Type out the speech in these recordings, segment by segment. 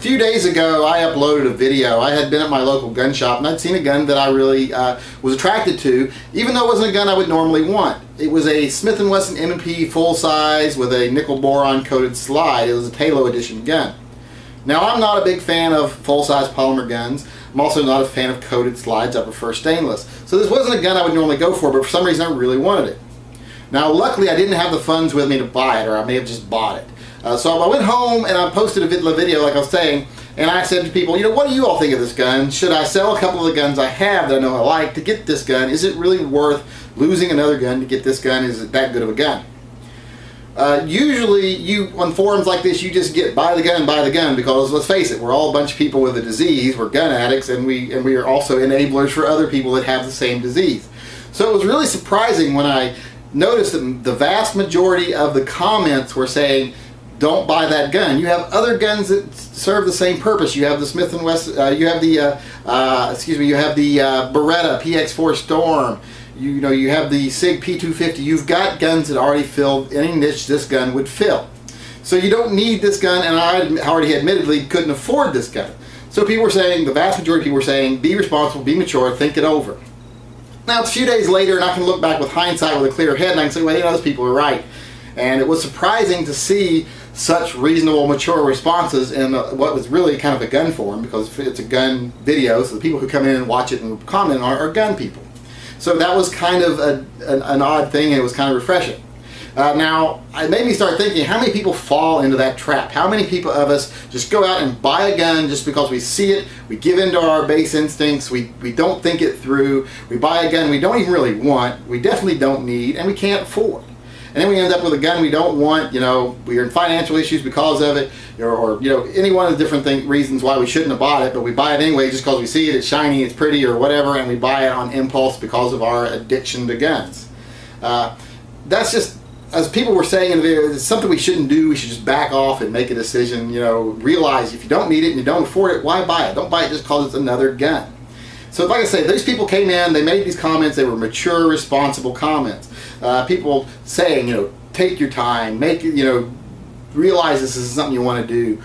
few days ago, I uploaded a video. I had been at my local gun shop and I'd seen a gun that I really was attracted to, even though it wasn't a gun I would normally want. It was a Smith & Wesson M&P full size with a nickel boron coated slide. It was a Talo edition gun. Now, I'm not a big fan of full-size polymer guns. I'm also not a fan of coated slides. I prefer stainless. So this wasn't a gun I would normally go for, but for some reason I really wanted it. Now, luckily, I didn't have the funds with me to buy it, or I may have just bought it. So I went home and I posted a video, like I was saying, and I said to people, what do you all think of this gun? Should I sell a couple of the guns I have that I know I like to get this gun? Is it really worth losing another gun to get this gun? Is it that good of a gun? Usually, on forums like this, you just get buy the gun, because let's face it, we're all a bunch of people with a disease. We're gun addicts, and we are also enablers for other people that have the same disease. So it was really surprising when I noticed that the vast majority of the comments were saying, don't buy that gun. You have other guns that serve the same purpose. You have the Smith & Wesson, you have the, you have the Beretta PX4 Storm. You have the SIG P250. You've got guns that already fill any niche this gun would fill. So you don't need this gun, and I already admittedly couldn't afford this gun. So people were saying, the vast majority of people were saying, be responsible, be mature, think it over. Now it's a few days later, and I can look back with hindsight with a clear head, and I can say, well, those people are right. And it was surprising to see such reasonable, mature responses in what was really kind of a gun forum, because it's a gun video, so the people who come in and watch it and comment are gun people. So that was kind of an odd thing, and it was kind of refreshing. Now, it made me start thinking, how many people fall into that trap? How many people of us just go out and buy a gun just because we see it, we give in to our base instincts, we don't think it through, we buy a gun we don't even really want, we definitely don't need, and we can't afford. And then we end up with a gun we don't want, we're in financial issues because of it, or any one of the different reasons why we shouldn't have bought it, but we buy it anyway just because we see it, it's shiny, it's pretty, or whatever, and we buy it on impulse because of our addiction to guns. That's just, as people were saying in the video, it's something we shouldn't do. We should just back off and make a decision, realize if you don't need it and you don't afford it, why buy it? Don't buy it just because it's another gun. So like I say, these people came in, they made these comments, they were mature, responsible comments. People saying, take your time, make it, realize this is something you want to do.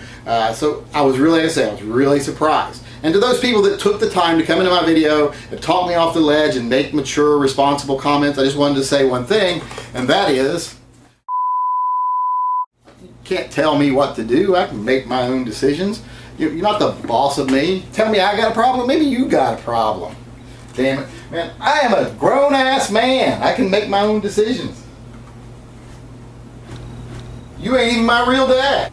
So I was really surprised. And to those people that took the time to come into my video and talk me off the ledge and make mature, responsible comments, I just wanted to say one thing, and that is, you can't tell me what to do. I can make my own decisions. You're not the boss of me. Tell me I got a problem, maybe you got a problem. Damn it. Man, I am a grown-ass man. I can make my own decisions. You ain't even my real dad.